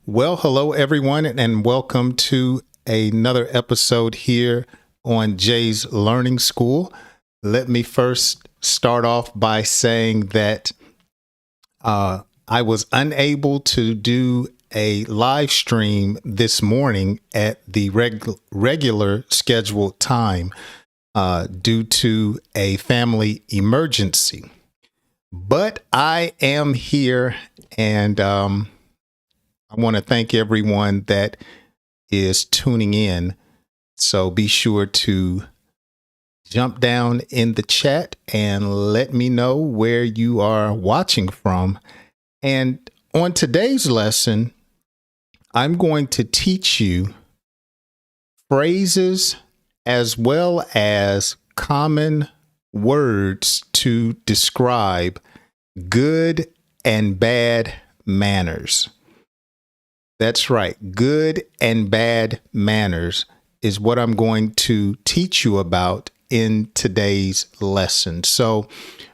Well, hello everyone, and welcome to another episode here on Jay's Learning School. Let me first start off by saying that I was unable to do a live stream this morning at the regular scheduled time due to a family emergency. But I am here, and I want to thank everyone that is tuning in. So be sure to jump down in the chat and let me know where you are watching from. And on today's lesson, I'm going to teach you phrases as well as common words to describe good and bad manners. That's right. Good and bad manners is what I'm going to teach you about in today's lesson. So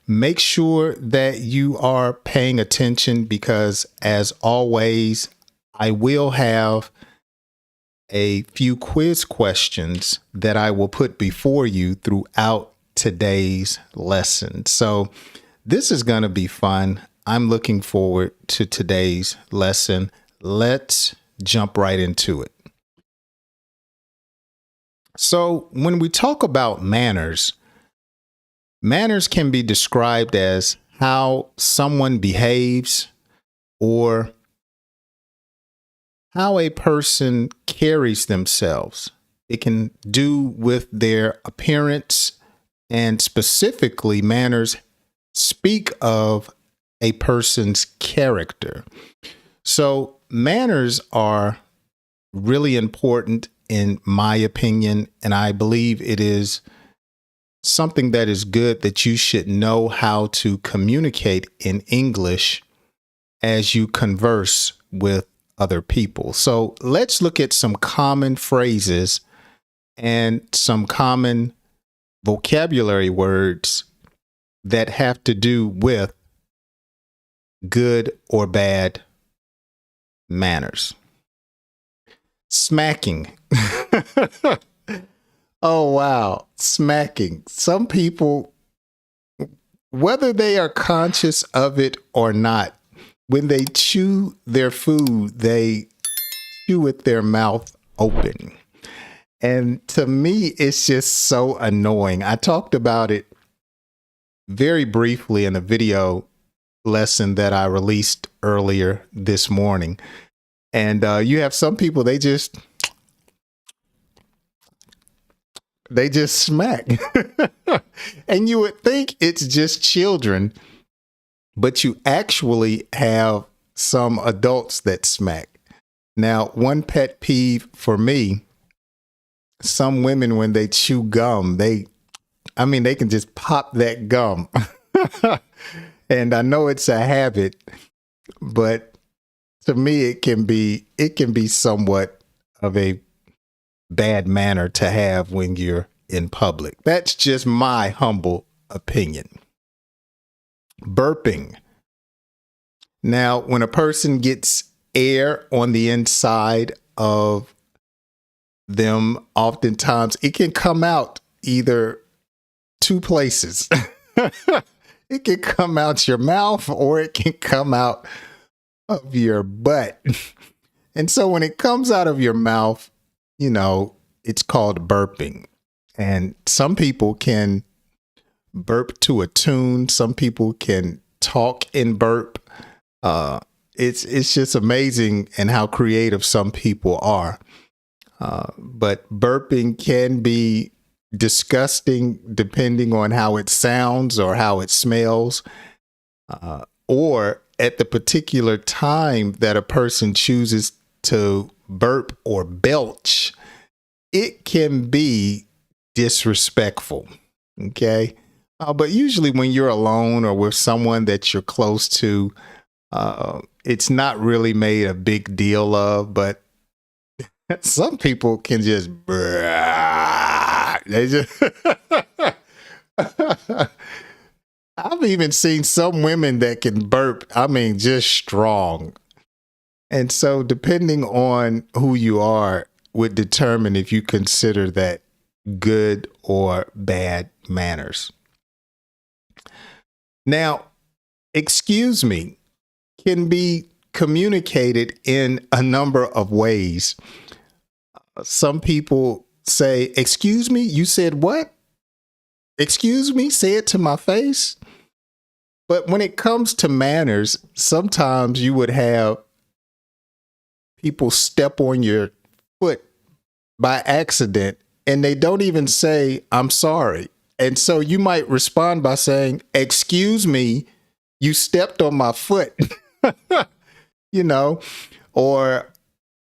make sure that you are paying attention because, as always, I will have a few quiz questions that I will put before you throughout today's lesson. So this is going to be fun. I'm looking forward to today's lesson. Let's jump right into it. So when we talk about manners, manners can be described as how someone behaves or how a person carries themselves. It can do with their appearance, and specifically, manners speak of a person's character. So manners are really important in my opinion, and I believe it is something that is good that you should know how to communicate in English as you converse with other people. So let's look at some common phrases and some common vocabulary words that have to do with good or bad manners. Smacking. Oh, wow. Smacking. Some people, whether they are conscious of it or not, when they chew their food, they chew with their mouth open. And to me, it's just so annoying. I talked about it very briefly in a video lesson that I released earlier this morning. And you have some people, they just smack. And you would think it's just children, but you actually have some adults that smack. Now, one pet peeve for me, some women, when they chew gum, they can just pop that gum. And I know it's a habit, but to me, it can be somewhat of a bad manner to have when you're in public. That's just my humble opinion. Burping. Now, when a person gets air on the inside of them, oftentimes it can come out either two places. It can come out your mouth or it can come out of your butt. And so when it comes out of your mouth, it's called burping. And some people can burp to a tune. Some people can talk and burp. It's just amazing and how creative some people are. But burping can be disgusting depending on how it sounds or how it smells, or at the particular time that a person chooses to burp or belch, it can be disrespectful. Okay. But usually when you're alone or with someone that you're close to, it's not really made a big deal of, but some people can just, they just I've even seen some women that can burp, just strong. And so, depending on who you are, would determine if you consider that good or bad manners. Now, excuse me can be communicated in a number of ways. Some people say, "Excuse me, you said what? Excuse me, say it to my face." But when it comes to manners, sometimes you would have people step on your foot by accident and they don't even say, "I'm sorry." And so you might respond by saying, "Excuse me, you stepped on my foot." you know, or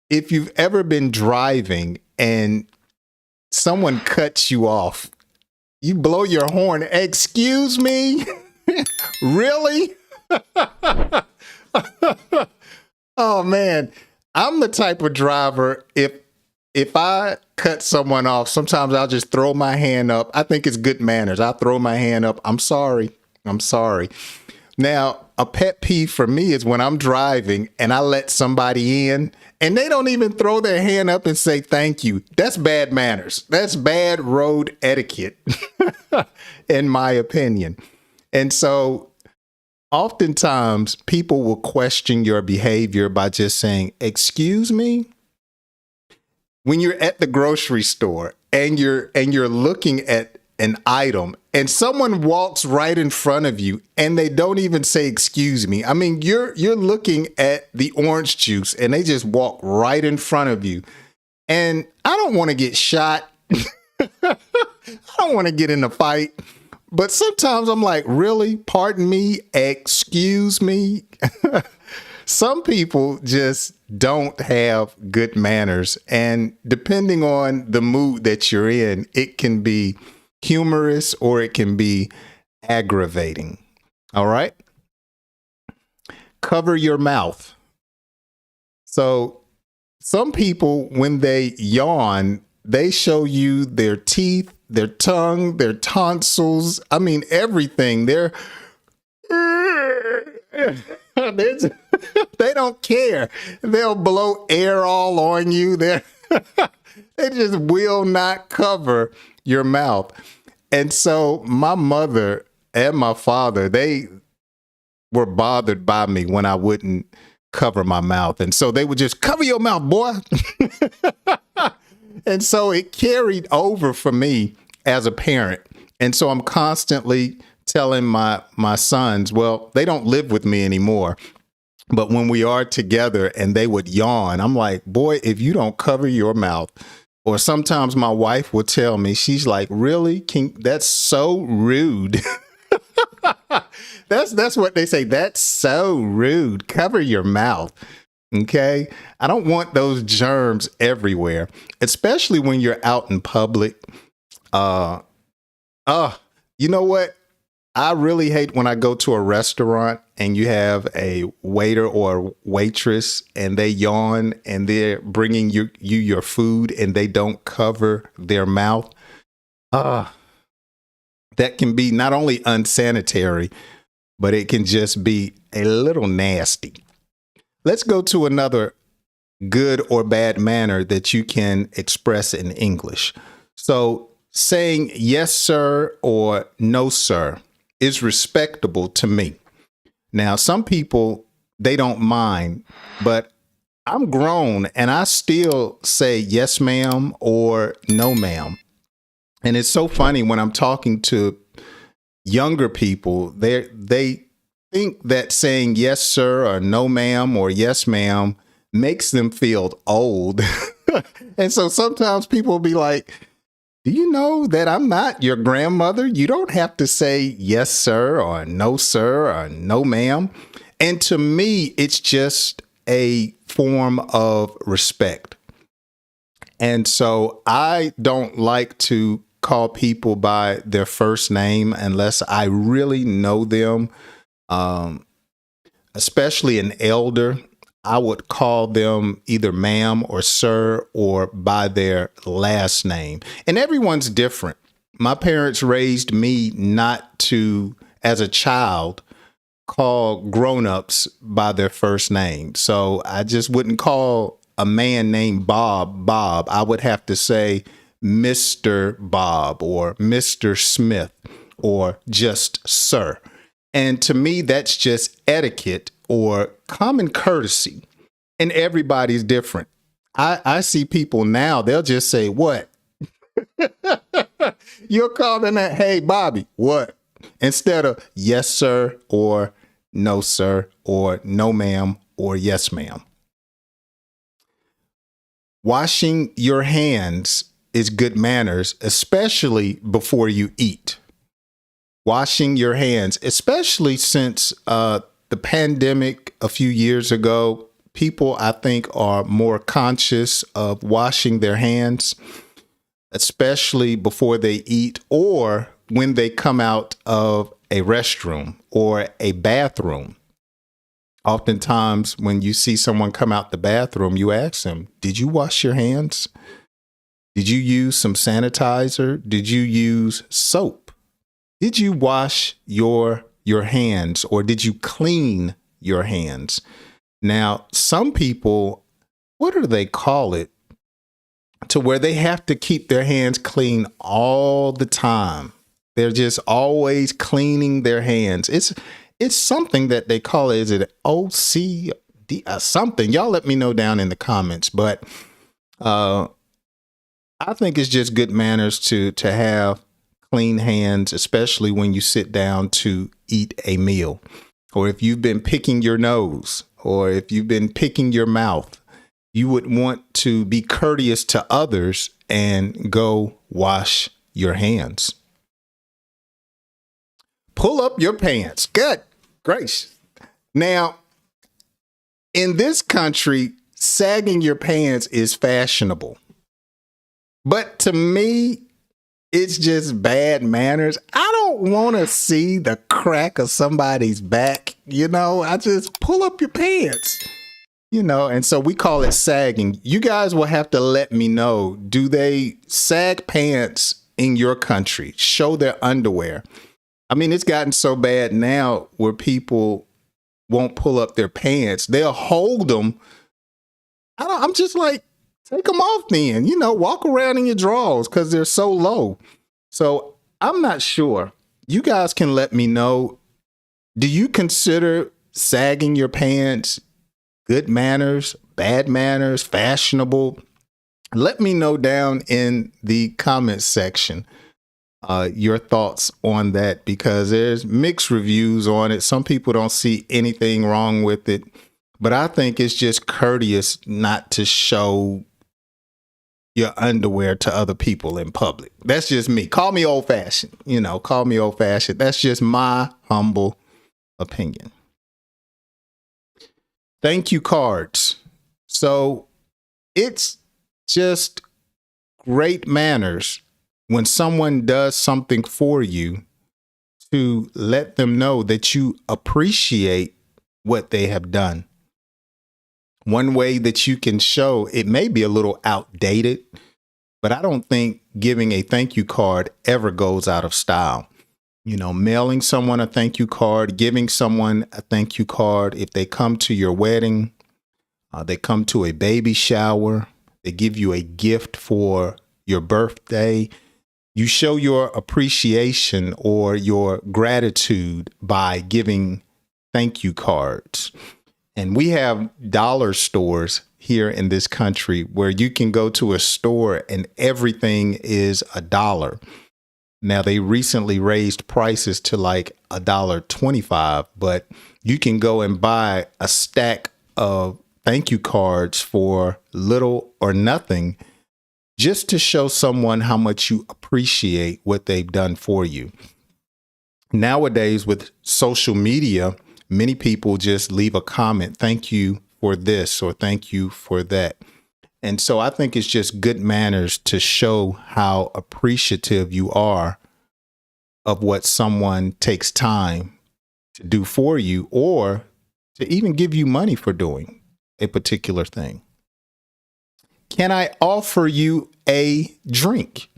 if you've ever been driving and someone cuts you off, you blow your horn, "Excuse me." Really? Oh man, I'm the type of driver, if I cut someone off, sometimes I'll just throw my hand up. I think it's good manners. I'll throw my hand up. "I'm sorry. I'm sorry." Now, a pet peeve for me is when I'm driving and I let somebody in and they don't even throw their hand up and say thank you. That's bad manners. That's bad road etiquette, in my opinion. And so oftentimes people will question your behavior by just saying, "Excuse me." When you're at the grocery store and you're looking at an item and someone walks right in front of you and they don't even say "excuse me." I mean, you're looking at the orange juice and they just walk right in front of you. And I don't want to get shot. I don't want to get in a fight. But sometimes I'm like, "Really? Pardon me? Excuse me?" Some people just don't have good manners. And depending on the mood that you're in, it can be humorous or it can be aggravating. All right. Cover your mouth. So some people, when they yawn, they show you their teeth, their tongue, their tonsils. I mean, everything. They don't care. They'll blow air all on you. They just will not cover your mouth. And so my mother and my father, they were bothered by me when I wouldn't cover my mouth. And so they would just, "Cover your mouth, boy." And so it carried over for me as a parent. And so I'm constantly telling my sons, well, they don't live with me anymore, but when we are together and they would yawn, I'm like, "Boy, if you don't cover your mouth." Or sometimes my wife will tell me, she's like, "Really? That's so rude." That's what they say. "That's so rude. Cover your mouth." Okay. I don't want those germs everywhere, especially when you're out in public. Uh, you know what? I really hate when I go to a restaurant and you have a waiter or waitress and they yawn and they're bringing you your food and they don't cover their mouth. That can be not only unsanitary, but it can just be a little nasty. Let's go to another good or bad manner that you can express in English. So saying "yes, sir" or "no, sir" is respectable to me. Now, some people, they don't mind, but I'm grown and I still say "yes, ma'am" or "no, ma'am." And it's so funny when I'm talking to younger people, they think that saying "yes, sir" or "no, ma'am" or "yes, ma'am" makes them feel old. And so sometimes people will be like, "Do you know that I'm not your grandmother? You don't have to say "yes, sir" or "no, sir" or "no, ma'am." And to me, it's just a form of respect. And so I don't like to call people by their first name unless I really know them, especially an elder. I would call them either "ma'am" or "sir" or by their last name. And everyone's different. My parents raised me not to, as a child, call grown-ups by their first name. So I just wouldn't call a man named Bob Bob. I would have to say Mr. Bob or Mr. Smith or just sir. And to me, that's just etiquette or common courtesy. And everybody's different. I see people now, they'll just say, what? You'll call them that, hey, Bobby, what? Instead of yes, sir, or no, sir, or no, ma'am, or yes, ma'am. Washing your hands is good manners, especially before you eat. Washing your hands, especially since the pandemic a few years ago, people, I think, are more conscious of washing their hands, especially before they eat or when they come out of a restroom or a bathroom. Oftentimes, when you see someone come out the bathroom, you ask them, did you wash your hands? Did you use some sanitizer? Did you use soap? Did you wash your hands, or did you clean your hands? Now, some people, what do they call it? To where they have to keep their hands clean all the time. They're just always cleaning their hands. It's something that they call it. Is it OCD? Something. Y'all let me know down in the comments. But I think it's just good manners to have clean hands, especially when you sit down to eat a meal, or if you've been picking your nose, or if you've been picking your mouth. You would want to be courteous to others and go wash your hands. Pull up your pants. Good gracious. Now, in this country, sagging your pants is fashionable. But to me, it's just bad manners. I don't want to see the crack of somebody's back. I just pull up your pants. And so we call it sagging. You guys will have to let me know. Do they sag pants in your country? Show their underwear. I mean, it's gotten so bad now where people won't pull up their pants. They'll hold them. I'm just like, take them off then. Walk around in your drawers because they're so low. So I'm not sure. You guys can let me know. Do you consider sagging your pants good manners, bad manners, fashionable? Let me know down in the comments section your thoughts on that, because there's mixed reviews on it. Some people don't see anything wrong with it, but I think it's just courteous not to show your underwear to other people in public. That's just me. Call me old fashioned, call me old fashioned. That's just my humble opinion. Thank you cards. So it's just great manners when someone does something for you to let them know that you appreciate what they have done. One way that you can show, it may be a little outdated, but I don't think giving a thank you card ever goes out of style. Mailing someone a thank you card, giving someone a thank you card. If they come to your wedding, they come to a baby shower, they give you a gift for your birthday. You show your appreciation or your gratitude by giving thank you cards. And we have dollar stores here in this country where you can go to a store and everything is $1. Now, they recently raised prices to like $1.25, but you can go and buy a stack of thank you cards for little or nothing, just to show someone how much you appreciate what they've done for you. Nowadays, with social media, many people just leave a comment, thank you for this or thank you for that. And so I think it's just good manners to show how appreciative you are of what someone takes time to do for you, or to even give you money for doing a particular thing. Can I offer you a drink?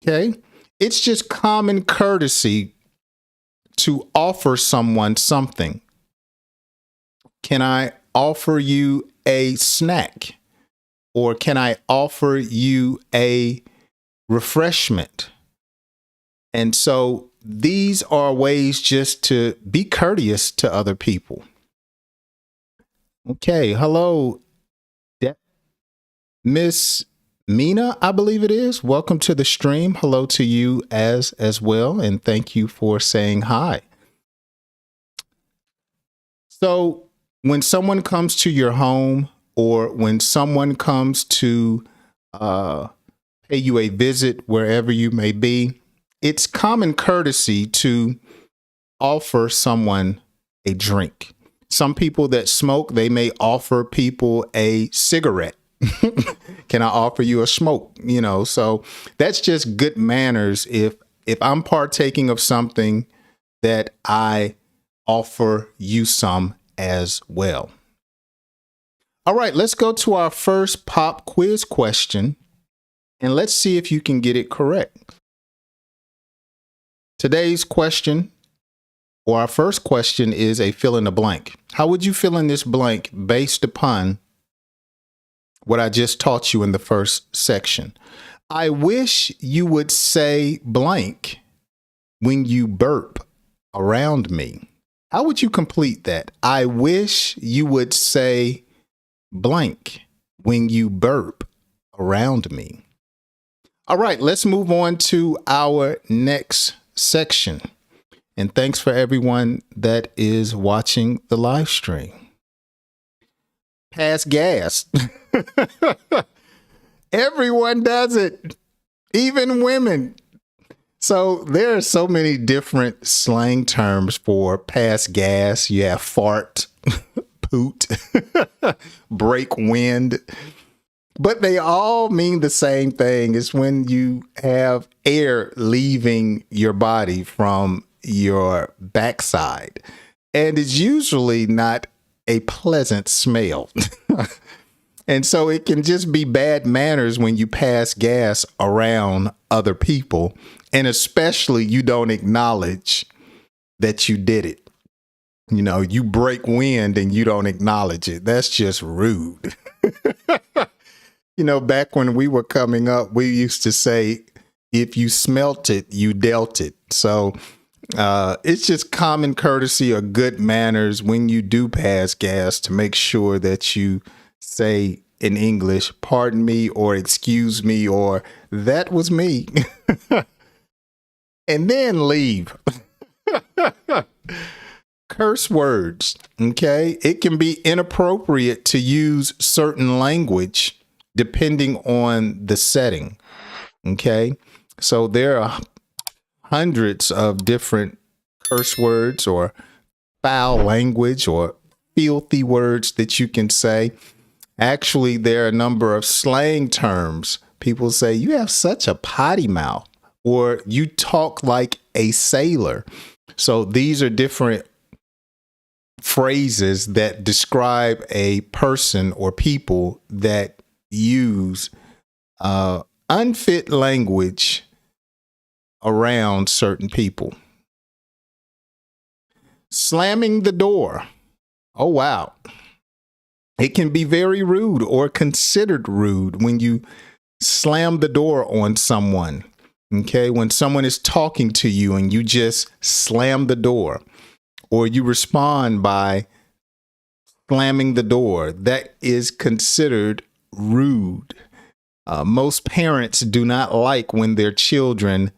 Okay. It's just common courtesy to offer someone something. Can I offer you a snack? Or can I offer you a refreshment? And so these are ways just to be courteous to other people. Okay, hello, Miss Mina, I believe it is. Welcome to the stream. Hello to you as well, and thank you for saying hi. So when someone comes to your home, or when someone comes to pay you a visit wherever you may be, it's common courtesy to offer someone a drink. Some people that smoke, they may offer people a cigarette. Can I offer you a smoke? You know, so that's just good manners. If I'm partaking of something, that I offer you some as well. All right, let's go to our first pop quiz question, and let's see if you can get it correct. Today's question, or our first question, is a fill in the blank. How would you fill in this blank based upon what I just taught you in the first section? I wish you would say blank when you burp around me. How would you complete that? I wish you would say blank when you burp around me. All right, let's move on to our next section. And thanks for everyone that is watching the live stream. Pass gas. Everyone does it, even women. So there are so many different slang terms for pass gas. You have fart, poot, break wind, but they all mean the same thing. It's when you have air leaving your body from your backside, and it's usually not a pleasant smell. And so it can just be bad manners when you pass gas around other people, and especially you don't acknowledge that you did it. You know, you break wind and you don't acknowledge it. That's just rude. You know, back when we were coming up, we used to say, if you smelt it, you dealt it. So it's just common courtesy or good manners when you do pass gas to make sure that you say in English, pardon me, or excuse me, or that was me. And then leave. Curse words. Okay. It can be inappropriate to use certain language depending on the setting. Okay. So there are hundreds of different curse words or foul language or filthy words that you can say. Actually, there are a number of slang terms. People say, you have such a potty mouth, or you talk like a sailor. So these are different phrases that describe a person or people that use unfit language around certain people. Slamming the door. Oh, wow. It can be very rude or considered rude when you slam the door on someone. Okay, when someone is talking to you and you just slam the door, or you respond by slamming the door, that is considered rude. Most parents do not like when their children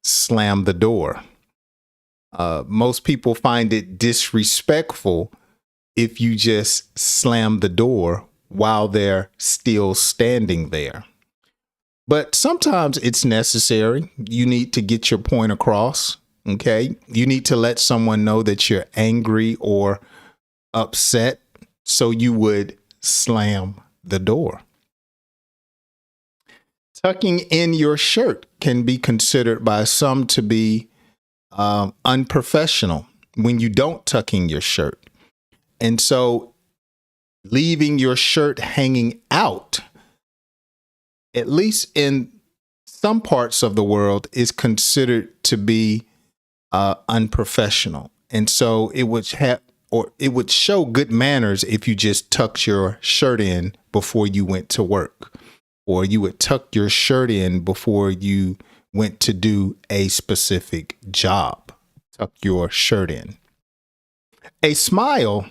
slam the door. Most people find it disrespectful if you just slam the door while they're still standing there. But sometimes it's necessary. You need to get your point across. Okay. You need to let someone know that you're angry or upset. So you would slam the door. Tucking in your shirt can be considered by some to be unprofessional when you don't tuck in your shirt. And so leaving your shirt hanging out, at least in some parts of the world, is considered to be unprofessional. And so it would have, or it would show good manners if you just tucked your shirt in before you went to work, or you would tuck your shirt in before you went to do a specific job. Tuck your shirt in. A smile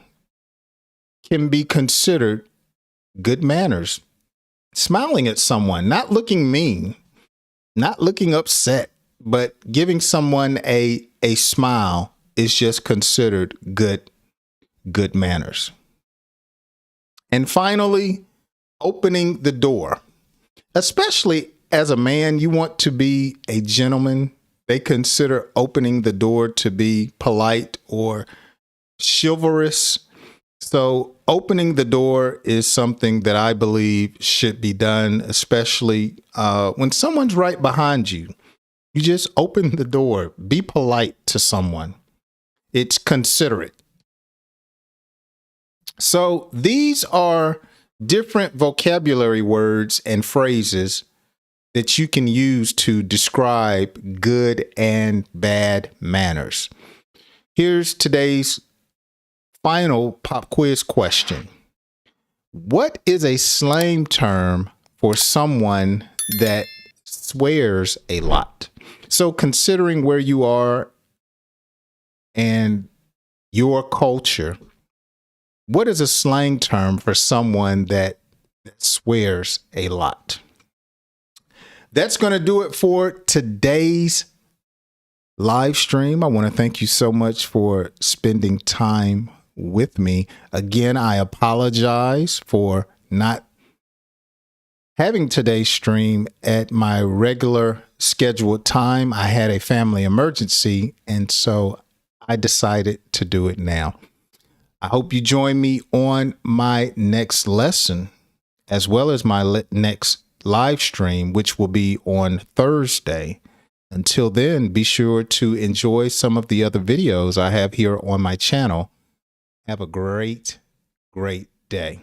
can be considered good manners. Smiling at someone, not looking mean, not looking upset, but giving someone a smile is just considered good manners. And finally, opening the door. Especially as a man, you want to be a gentleman. They consider opening the door to be polite or chivalrous. So opening the door is something that I believe should be done, especially when someone's right behind you. You just open the door. Be polite to someone. It's considerate. So these are different vocabulary words and phrases that you can use to describe good and bad manners. Here's today's final pop quiz question. What is a slang term for someone that swears a lot? So considering where you are and your culture, what is a slang term for someone that swears a lot? That's going to do it for today's live stream. I want to thank you so much for spending time with me. Again, I apologize for not having today's stream at my regular scheduled time. I had a family emergency, and so I decided to do it now. I hope you join me on my next lesson, as well as my next live stream, which will be on Thursday. Until then, be sure to enjoy some of the other videos I have here on my channel. Have a great day.